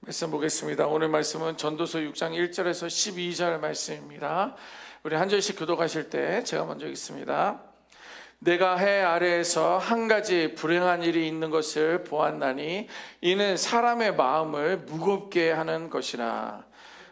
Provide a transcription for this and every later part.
말씀 보겠습니다. 오늘 말씀은 전도서 6장 1절에서 12절 말씀입니다. 우리 한 절씩 교독하실 때 제가 먼저 읽습니다. 내가 해 아래에서 한 가지 불행한 일이 있는 것을 보았나니 이는 사람의 마음을 무겁게 하는 것이라.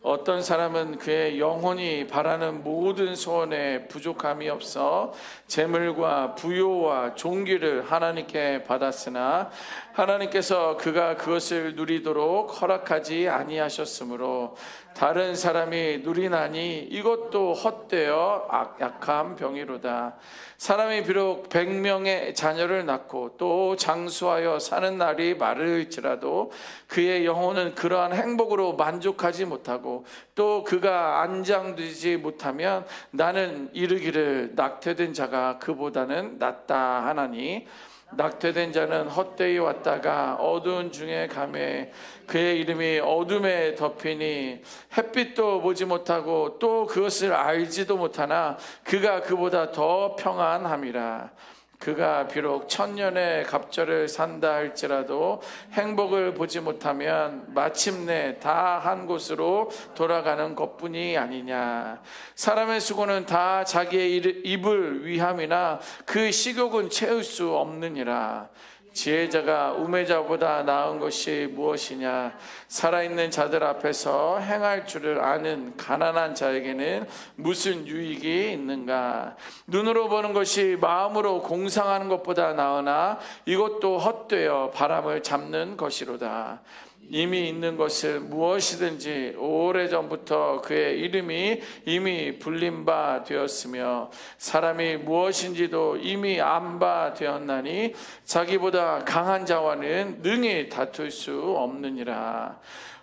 어떤 사람은 그의 영혼이 바라는 모든 소원에 부족함이 없어 재물과 부요와 존귀를 하나님께 받았으나 하나님께서 그가 그것을 누리도록 허락하지 아니하셨으므로 다른 사람이 누리나니 이것도 헛되어 약한 병이로다. 사람이 비록 100명의 자녀를 낳고 또 장수하여 사는 날이 마를지라도 그의 영혼은 그러한 행복으로 만족하지 못하고 또 그가 안장되지 못하면 나는 이르기를 낙태된 자가 그보다는 낫다 하나니 낙태된 자는 헛되이 왔다가 어두운 중에 가매 그의 이름이 어둠에 덮이니 햇빛도 보지 못하고 또 그것을 알지도 못하나 그가 그보다 더 평안함이라. 그가 비록 1000년의 갑절을 산다 할지라도 행복을 보지 못하면 마침내 다 한 곳으로 돌아가는 것뿐이 아니냐. 사람의 수고는 다 자기의 입을 위함이나 그 식욕은 채울 수 없느니라. 지혜자가 우매자보다 나은 것이 무엇이냐. 살아있는 자들 앞에서 행할 줄을 아는 가난한 자에게는 무슨 유익이 있는가. 눈으로 보는 것이 마음으로 공상하는 것보다 나으나 이것도 헛되어 바람을 잡는 것이로다. 이미 있는 것을 무엇이든지 오래전부터 그의 이름이 이미 불린 바 되었으며 사람이 무엇인지도 이미 안 바 되었나니 자기보다 강한 자와는 능히 다툴 수 없느니라.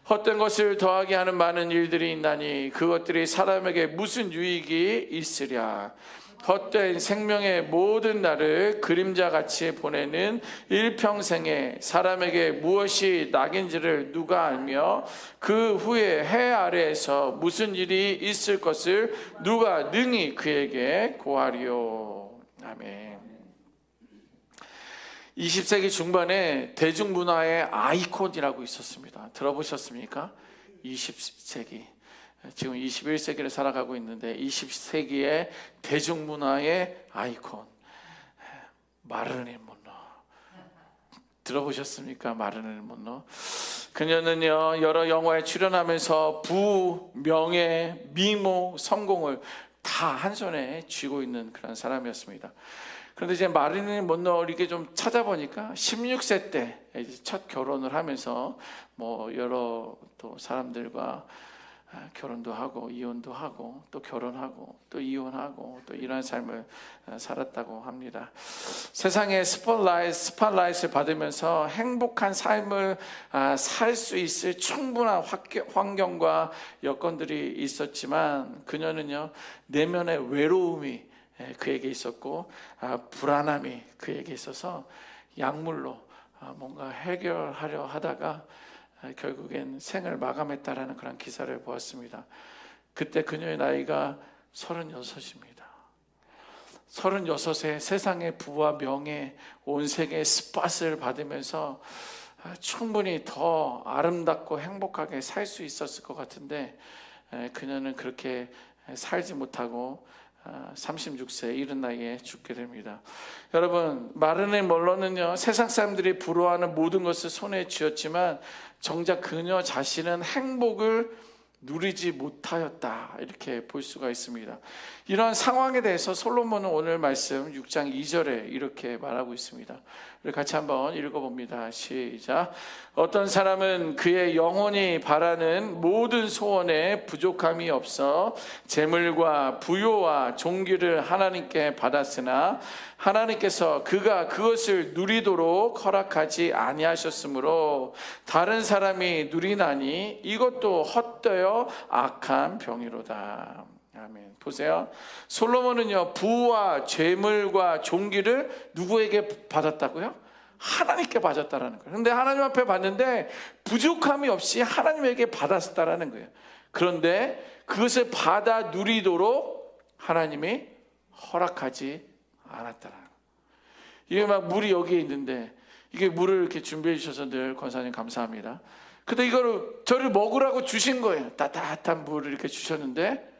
헛된 것을 더하게 하는 많은 일들이 있나니 그것들이 사람에게 무슨 유익이 있으랴. 헛된 생명의 모든 날을 그림자같이 보내는 일평생에 사람에게 무엇이 낙인지를 누가 알며 그 후에 해 아래에서 무슨 일이 있을 것을 누가 능히 그에게 고하리요. 아멘. 20세기 중반에 대중문화의 아이콘이라고 있었습니다. 들어보셨습니까? 20세기. 지금 21세기를 살아가고 있는데 20세기의 대중문화의 아이콘 마릴린 monroe 들어보셨습니까? 마릴린 monroe. 그녀는요 여러 영화에 출연하면서 부, 명예, 미모, 성공을 다 한 손에 쥐고 있는 그런 사람이었습니다. 그런데 이제 마릴린 monroe 이렇게 좀 찾아보니까 16세 때 첫 결혼을 하면서 뭐 여러 또 사람들과 결혼도 하고 이혼도 하고 또 결혼하고 또 이혼하고 또 이런 삶을 살았다고 합니다. 세상의 스팟라이트를 받으면서 행복한 삶을 살 수 있을 충분한 환경과 여건들이 있었지만 그녀는요 내면의 외로움이 그에게 있었고 불안함이 그에게 있어서 약물로 뭔가 해결하려 하다가 결국엔 생을 마감했다라는 그런 기사를 보았습니다. 그때 그녀의 나이가 36입니다. 36에 세상의 부와 명예, 온 세계의 스팟을 받으면서 충분히 더 아름답고 행복하게 살 수 있었을 것 같은데 그녀는 그렇게 살지 못하고 36세 이른 나이에 죽게 됩니다. 여러분, 마릴린 monroe는요 세상 사람들이 부러워하는 모든 것을 손에 쥐었지만 정작 그녀 자신은 행복을 누리지 못하였다 이렇게 볼 수가 있습니다. 이러한 상황에 대해서 솔로몬은 오늘 말씀 6장 2절에 이렇게 말하고 있습니다. 우리 같이 한번 읽어봅니다. 시작. 어떤 사람은 그의 영혼이 바라는 모든 소원에 부족함이 없어 재물과 부요와 존귀를 하나님께 받았으나 하나님께서 그가 그것을 누리도록 허락하지 아니하셨으므로 다른 사람이 누리나니 이것도 헛되어 악한 병이로다. 아멘. 보세요. 솔로몬은요 부와 재물과 존귀를 누구에게 받았다고요? 하나님께 받았다라는 거예요. 그런데 하나님 앞에 받는데 부족함이 없이 하나님에게 받았다라는 거예요. 그런데 그것을 받아 누리도록 하나님이 허락하지 않았다라는 거예요. 이게 막 물이 여기에 있는데 이게 물을 이렇게 준비해 주셔서 늘 권사님 감사합니다. 근데 이거를 저를 먹으라고 주신 거예요. 따뜻한 물을 이렇게 주셨는데,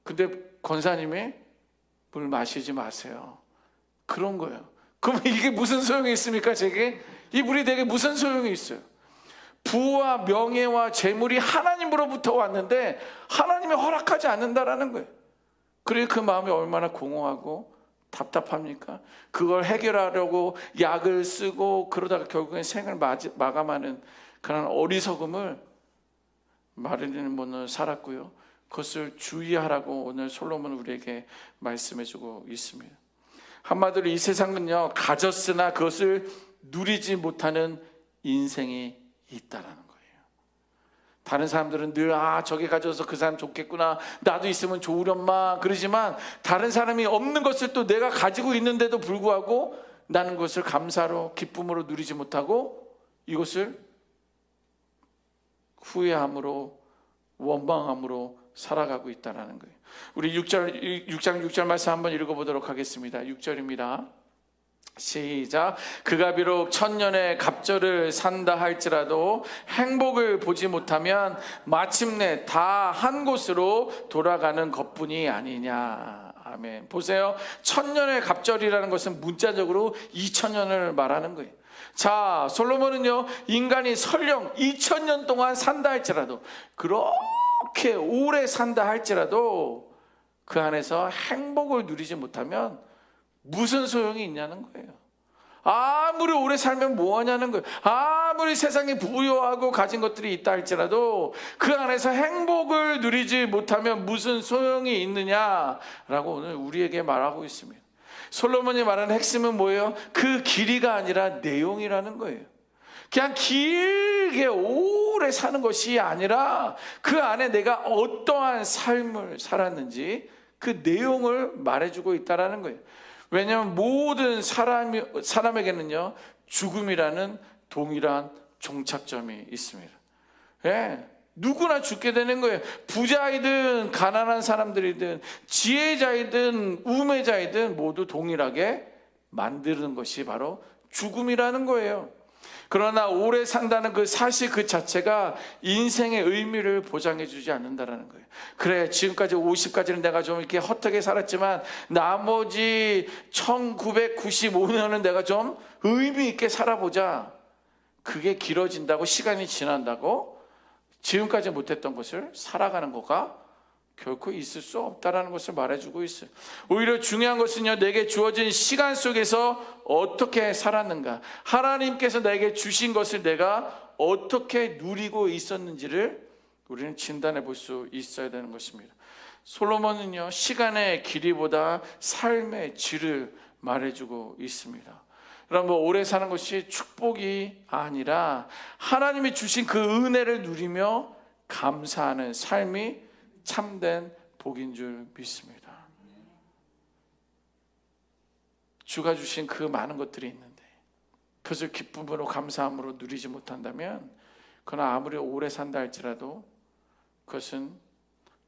근데 권사님이 물 마시지 마세요. 그런 거예요. 그럼 이게 무슨 소용이 있습니까? 제게 이 물이 내게 무슨 소용이 있어요? 부와 명예와 재물이 하나님으로부터 왔는데 하나님이 허락하지 않는다라는 거예요. 그래 그 마음이 얼마나 공허하고 답답합니까? 그걸 해결하려고 약을 쓰고 그러다가 결국엔 생을 마감하는 그런 어리석음을 마르리는 오늘 살았고요. 그것을 주의하라고 오늘 솔로몬은 우리에게 말씀해주고 있습니다. 한마디로 이 세상은요, 가졌으나 그것을 누리지 못하는 인생이 있다라는 거예요. 다른 사람들은 늘 저게 가져서 그 사람 좋겠구나, 나도 있으면 좋으련마 그러지만 다른 사람이 없는 것을 또 내가 가지고 있는데도 불구하고 나는 그것을 감사로 기쁨으로 누리지 못하고 이것을 후회함으로 원망함으로 살아가고 있다는 거예요. 우리 6장 6절 말씀 한번 읽어보도록 하겠습니다. 6절입니다. 시작. 그가 비록 1000년의 갑절을 산다 할지라도 행복을 보지 못하면 마침내 다 한 곳으로 돌아가는 것뿐이 아니냐. 아멘. 보세요. 1000년의 갑절이라는 것은 문자적으로 2000년을 말하는 거예요. 자, 솔로몬은요, 인간이 설령 2000년 동안 산다 할지라도, 그렇게 오래 산다 할지라도 그 안에서 행복을 누리지 못하면 무슨 소용이 있냐는 거예요. 아무리 오래 살면 뭐하냐는 거예요. 아무리 세상에 부유하고 가진 것들이 있다 할지라도 그 안에서 행복을 누리지 못하면 무슨 소용이 있느냐라고 오늘 우리에게 말하고 있습니다. 솔로몬이 말하는 핵심은 뭐예요? 그 길이가 아니라 내용이라는 거예요. 그냥 길게 오래 사는 것이 아니라 그 안에 내가 어떠한 삶을 살았는지 그 내용을 말해주고 있다는 거예요. 왜냐하면 모든 사람에게는요, 죽음이라는 동일한 종착점이 있습니다. 예, 누구나 죽게 되는 거예요. 부자이든 가난한 사람들이든 지혜자이든 우매자이든 모두 동일하게 만드는 것이 바로 죽음이라는 거예요. 그러나 오래 산다는 그 사실 그 자체가 인생의 의미를 보장해 주지 않는다는 거예요. 그래, 지금까지 50까지는 내가 좀 이렇게 헛되게 살았지만 나머지 1995년은 내가 좀 의미 있게 살아보자. 그게 길어진다고, 시간이 지난다고 지금까지 못했던 것을 살아가는 거가 결코 있을 수 없다는 것을 말해주고 있어요. 오히려 중요한 것은요, 내게 주어진 시간 속에서 어떻게 살았는가, 하나님께서 내게 주신 것을 내가 어떻게 누리고 있었는지를 우리는 진단해 볼 수 있어야 되는 것입니다. 솔로몬은요, 시간의 길이보다 삶의 질을 말해주고 있습니다. 여러분, 오래 사는 것이 축복이 아니라 하나님이 주신 그 은혜를 누리며 감사하는 삶이 참된 복인 줄 믿습니다. 주가 주신 그 많은 것들이 있는데 그것을 기쁨으로 감사함으로 누리지 못한다면 그건 아무리 오래 산다 할지라도 그것은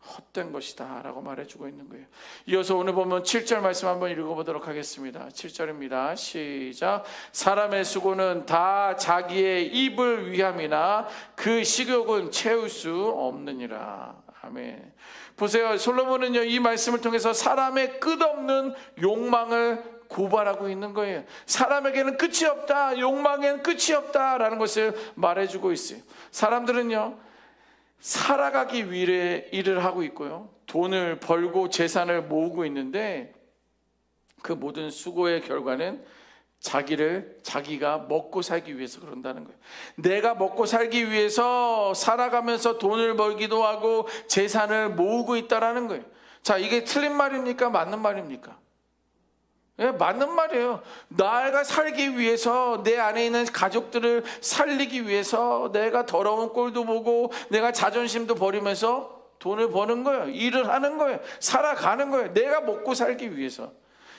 헛된 것이다 라고 말해주고 있는 거예요. 이어서 오늘 보면 7절 말씀 한번 읽어보도록 하겠습니다. 7절입니다. 시작. 사람의 수고는 다 자기의 입을 위함이나 그 식욕은 채울 수 없느니라. 아멘. 보세요. 솔로몬은요, 이 말씀을 통해서 사람의 끝없는 욕망을 고발하고 있는 거예요. 사람에게는 끝이 없다, 욕망에는 끝이 없다라는 것을 말해주고 있어요. 사람들은요, 살아가기 위해 일을 하고 있고요, 돈을 벌고 재산을 모으고 있는데 그 모든 수고의 결과는 자기가 먹고 살기 위해서 그런다는 거예요. 내가 먹고 살기 위해서 살아가면서 돈을 벌기도 하고 재산을 모으고 있다라는 거예요. 자, 이게 틀린 말입니까? 맞는 말입니까? 예, 맞는 말이에요. 내가 살기 위해서, 내 안에 있는 가족들을 살리기 위해서 내가 더러운 꼴도 보고 내가 자존심도 버리면서 돈을 버는 거예요. 일을 하는 거예요. 살아가는 거예요. 내가 먹고 살기 위해서.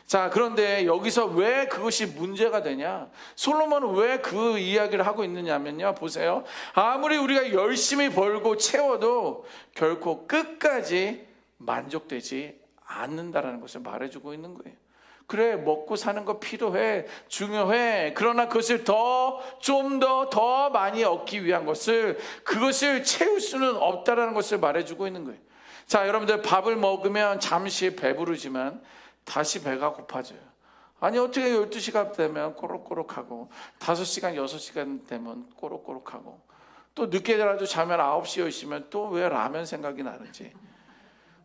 자, 그런데 여기서 왜 그것이 문제가 되냐? 솔로몬은 왜 그 이야기를 하고 있느냐면요, 보세요. 아무리 우리가 열심히 벌고 채워도 결코 끝까지 만족되지 않는다라는 것을 말해주고 있는 거예요. 그래, 먹고 사는 거 필요해, 중요해. 그러나 그것을 좀 더 많이 얻기 위한 그것을 채울 수는 없다라는 것을 말해주고 있는 거예요. 자, 여러분들, 밥을 먹으면 잠시 배부르지만 다시 배가 고파져요. 아니, 어떻게 12시간 되면 꼬록꼬록하고 5시간, 6시간 되면 꼬록꼬록하고 또 늦게라도 자면 9시, 10시면 또 왜 라면 생각이 나는지.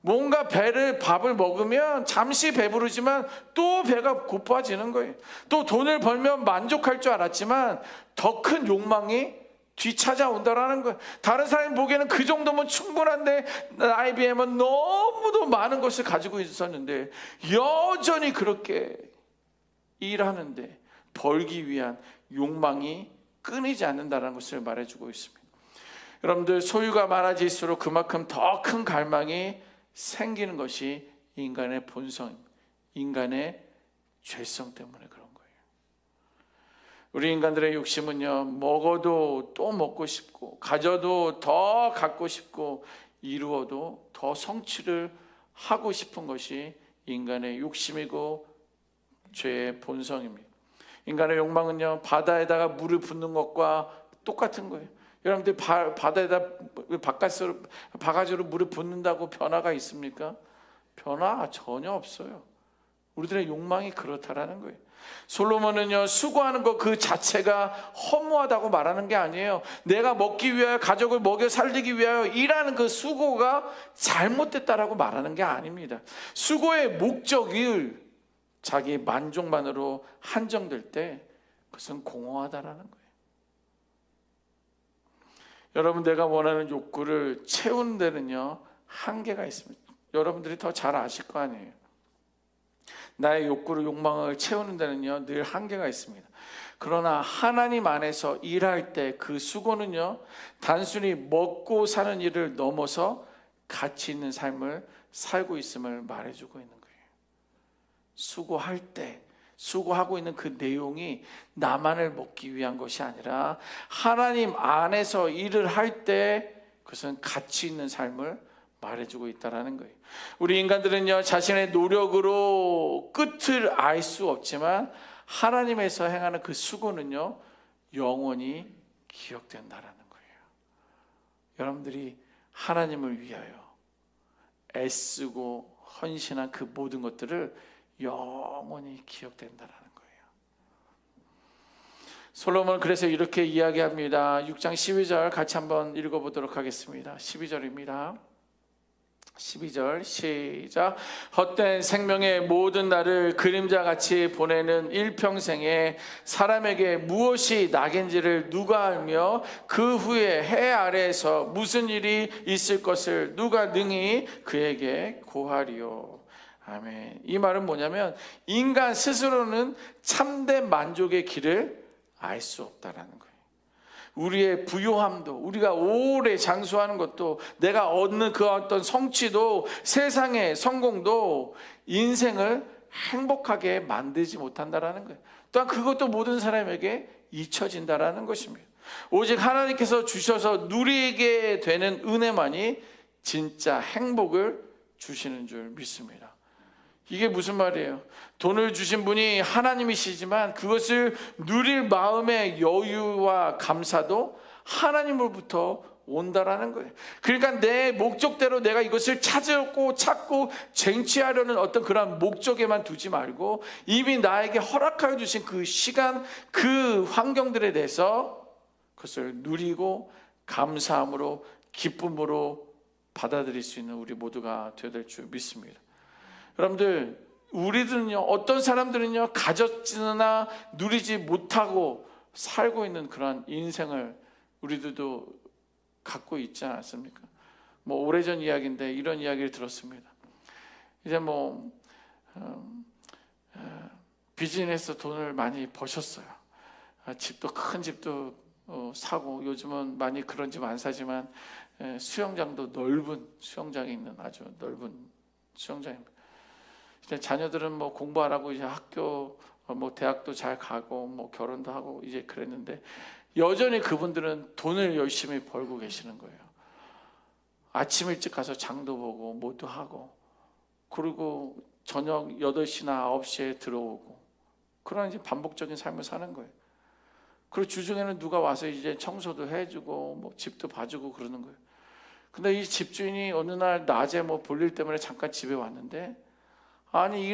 뭔가 밥을 먹으면 잠시 배부르지만 또 배가 고파지는 거예요. 또 돈을 벌면 만족할 줄 알았지만 더 큰 욕망이 뒤찾아온다라는 거예요. 다른 사람이 보기에는 그 정도면 충분한데 IBM은 너무도 많은 것을 가지고 있었는데 여전히 그렇게 일하는데 벌기 위한 욕망이 끊이지 않는다는 것을 말해주고 있습니다. 여러분들, 소유가 많아질수록 그만큼 더 큰 갈망이 생기는 것이 인간의 본성입니다. 인간의 죄성 때문에 그런 거예요. 우리 인간들의 욕심은요, 먹어도 또 먹고 싶고, 가져도 더 갖고 싶고, 이루어도 더 성취를 하고 싶은 것이 인간의 욕심이고 죄의 본성입니다. 인간의 욕망은요, 바다에다가 물을 붓는 것과 똑같은 거예요. 여러분들, 바다에다 바가지로 물을 붓는다고 변화가 있습니까? 변화 전혀 없어요. 우리들의 욕망이 그렇다라는 거예요. 솔로몬은요, 수고하는 것 그 자체가 허무하다고 말하는 게 아니에요. 내가 먹기 위하여, 가족을 먹여 살리기 위하여 일하는 그 수고가 잘못됐다라고 말하는 게 아닙니다. 수고의 목적을 자기 만족만으로 한정될 때 그것은 공허하다라는 거예요. 여러분, 내가 원하는 욕구를 채우는 데는요, 한계가 있습니다. 여러분들이 더 잘 아실 거 아니에요. 나의 욕구를, 욕망을 채우는 데는요, 늘 한계가 있습니다. 그러나 하나님 안에서 일할 때 그 수고는요, 단순히 먹고 사는 일을 넘어서 가치 있는 삶을 살고 있음을 말해주고 있는 거예요. 수고할 때, 수고하고 있는 그 내용이 나만을 먹기 위한 것이 아니라 하나님 안에서 일을 할 때 그것은 가치 있는 삶을 말해주고 있다는 거예요. 우리 인간들은요, 자신의 노력으로 끝을 알 수 없지만 하나님에서 행하는 그 수고는요, 영원히 기억된다는 거예요. 여러분들이 하나님을 위하여 애쓰고 헌신한 그 모든 것들을 영원히 기억된다는 거예요. 솔로몬은 그래서 이렇게 이야기합니다. 6장 12절 같이 한번 읽어보도록 하겠습니다. 12절입니다. 12절 시작. 헛된 생명의 모든 날을 그림자같이 보내는 일평생에 사람에게 무엇이 낙인지를 누가 알며 그 후에 해 아래에서 무슨 일이 있을 것을 누가 능히 그에게 고하리요. 아멘. 이 말은 뭐냐면 인간 스스로는 참된 만족의 길을 알 수 없다라는 거예요. 우리의 부요함도, 우리가 오래 장수하는 것도, 내가 얻는 그 어떤 성취도, 세상의 성공도 인생을 행복하게 만들지 못한다라는 거예요. 또한 그것도 모든 사람에게 잊혀진다라는 것입니다. 오직 하나님께서 주셔서 누리게 되는 은혜만이 진짜 행복을 주시는 줄 믿습니다. 이게 무슨 말이에요? 돈을 주신 분이 하나님이시지만 그것을 누릴 마음의 여유와 감사도 하나님으로부터 온다라는 거예요. 그러니까 내 목적대로 내가 이것을 찾고 쟁취하려는 어떤 그런 목적에만 두지 말고 이미 나에게 허락하여 주신 그 시간, 그 환경들에 대해서 그것을 누리고 감사함으로, 기쁨으로 받아들일 수 있는 우리 모두가 되어야 될 줄 믿습니다. 여러분들, 우리들은요, 어떤 사람들은요, 가졌으나 누리지 못하고 살고 있는 그런 인생을 우리들도 갖고 있지 않습니까? 오래전 이야기인데 이런 이야기를 들었습니다. 이제 비즈니스 돈을 많이 버셨어요. 집도, 큰 집도 사고, 요즘은 많이 그런 집 안 사지만 수영장도 넓은 수영장이 있는 아주 넓은 수영장입니다. 이제 자녀들은 공부하라고 이제 학교, 대학도 잘 가고 결혼도 하고 이제 그랬는데 여전히 그분들은 돈을 열심히 벌고 계시는 거예요. 아침 일찍 가서 장도 보고 뭐도 하고, 그리고 저녁 8시나 9시에 들어오고 그런 이제 반복적인 삶을 사는 거예요. 그리고 주중에는 누가 와서 이제 청소도 해주고 뭐 집도 봐주고 그러는 거예요. 근데 이 집주인이 어느 날 낮에 뭐 볼일 때문에 잠깐 집에 왔는데, 아니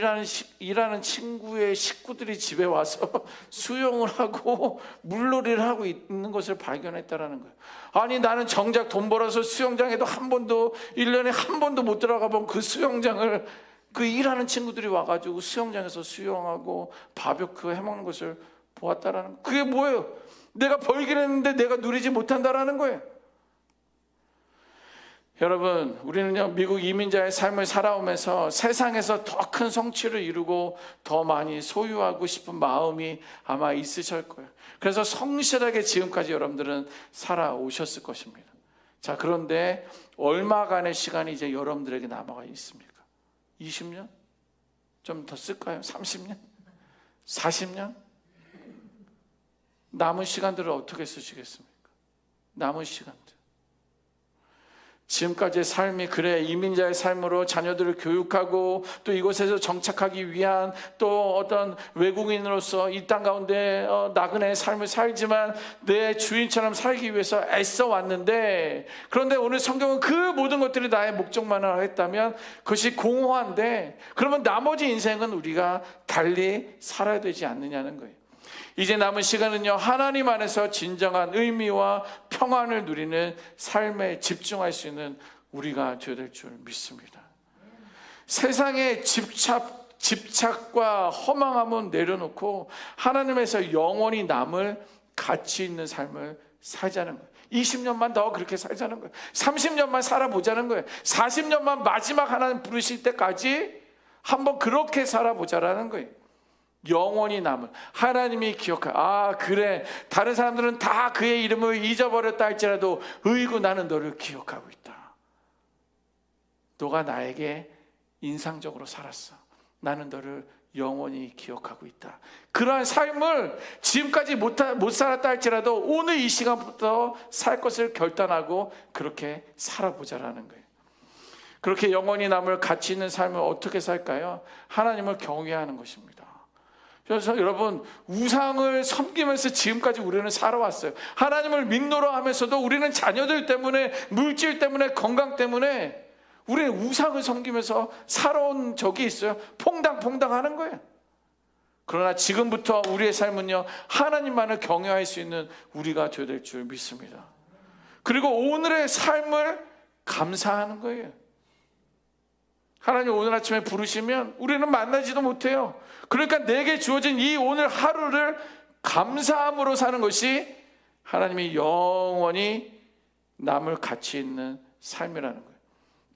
일하는 친구의 식구들이 집에 와서 수영을 하고 물놀이를 하고 있는 것을 발견했다라는 거예요. 아니 나는 정작 돈 벌어서 수영장에도 1년에 한 번도 못 들어가 본 그 수영장을 그 일하는 친구들이 와가지고 수영장에서 수영하고 바베큐 해먹는 것을 보았다라는 거예요. 그게 뭐예요? 내가 벌긴 했는데 내가 누리지 못한다라는 거예요. 여러분, 우리는요 미국 이민자의 삶을 살아오면서 세상에서 더 큰 성취를 이루고 더 많이 소유하고 싶은 마음이 아마 있으실 거예요. 그래서 성실하게 지금까지 여러분들은 살아오셨을 것입니다. 자, 그런데 얼마간의 시간이 이제 여러분들에게 남아가 있습니까? 20년? 좀 더 쓸까요? 30년? 40년? 남은 시간들을 어떻게 쓰시겠습니까? 남은 시간들. 지금까지의 삶이 그래 이민자의 삶으로 자녀들을 교육하고 또 이곳에서 정착하기 위한 또 어떤 외국인으로서 이 땅 가운데 나그네의 삶을 살지만 내 주인처럼 살기 위해서 애써 왔는데, 그런데 오늘 성경은 그 모든 것들이 나의 목적만을 했다면 그것이 공허한데, 그러면 나머지 인생은 우리가 달리 살아야 되지 않느냐는 거예요. 이제 남은 시간은요 하나님 안에서 진정한 의미와 평안을 누리는 삶에 집중할 수 있는 우리가 되어야 될 줄 믿습니다. 세상의 집착과 허망함은 내려놓고 하나님에서 영원히 남을 가치 있는 삶을 살자는 거예요. 20년만 더 그렇게 살자는 거예요. 30년만 살아보자는 거예요. 40년만 마지막 하나님 부르실 때까지 한번 그렇게 살아보자라는 거예요. 영원히 남을 하나님이 그래 다른 사람들은 다 그의 이름을 잊어버렸다 할지라도 의구 나는 너를 기억하고 있다. 너가 나에게 인상적으로 살았어. 나는 너를 영원히 기억하고 있다. 그러한 삶을 지금까지 못 살았다 할지라도 오늘 이 시간부터 살 것을 결단하고 그렇게 살아보자라는 거예요. 그렇게 영원히 남을 가치 있는 삶을 어떻게 살까요? 하나님을 경외하는 것입니다. 그래서 여러분, 우상을 섬기면서 지금까지 우리는 살아왔어요. 하나님을 믿노라 하면서도 우리는 자녀들 때문에, 물질 때문에, 건강 때문에 우리는 우상을 섬기면서 살아온 적이 있어요. 퐁당퐁당 하는 거예요. 그러나 지금부터 우리의 삶은요 하나님만을 경외할 수 있는 우리가 되어야 될 줄 믿습니다. 그리고 오늘의 삶을 감사하는 거예요. 하나님 오늘 아침에 부르시면 우리는 만나지도 못해요. 그러니까 내게 주어진 이 오늘 하루를 감사함으로 사는 것이 하나님이 영원히 남을 가치 있는 삶이라는 거예요.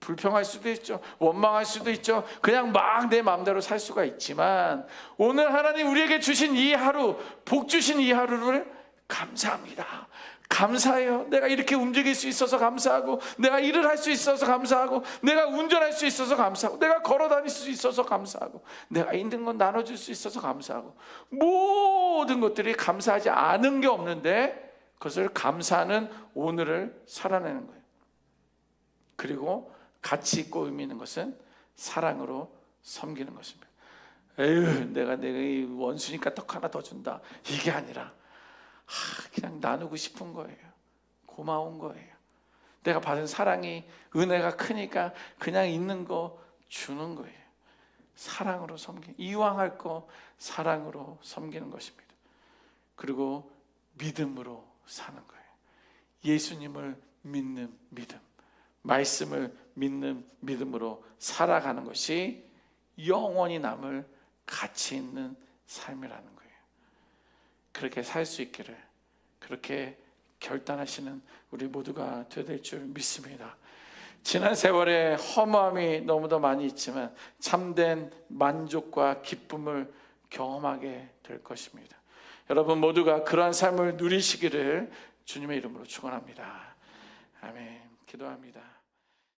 불평할 수도 있죠. 원망할 수도 있죠. 그냥 막 내 마음대로 살 수가 있지만 오늘 하나님 우리에게 주신 이 하루, 복 주신 이 하루를 감사합니다. 감사해요. 내가 이렇게 움직일 수 있어서 감사하고, 내가 일을 할 수 있어서 감사하고, 내가 운전할 수 있어서 감사하고, 내가 걸어 다닐 수 있어서 감사하고, 내가 있는 건 나눠줄 수 있어서 감사하고, 모든 것들이 감사하지 않은 게 없는데 그것을 감사하는 오늘을 살아내는 거예요. 그리고 가치 있고 의미 있는 것은 사랑으로 섬기는 것입니다. 에휴, 내가 이 원수니까 떡 하나 더 준다, 이게 아니라 그냥 나누고 싶은 거예요. 고마운 거예요. 내가 받은 사랑이, 은혜가 크니까 그냥 있는 거 주는 거예요. 사랑으로 이왕할 거 사랑으로 섬기는 것입니다. 그리고 믿음으로 사는 거예요. 예수님을 믿는 믿음, 말씀을 믿는 믿음으로 살아가는 것이 영원히 남을 가치 있는 삶이라는 거예요. 그렇게 살 수 있기를, 그렇게 결단하시는 우리 모두가 되어야 될 줄 믿습니다. 지난 세월에 허무함이 너무도 많이 있지만 참된 만족과 기쁨을 경험하게 될 것입니다. 여러분 모두가 그러한 삶을 누리시기를 주님의 이름으로 축원합니다. 아멘. 기도합니다.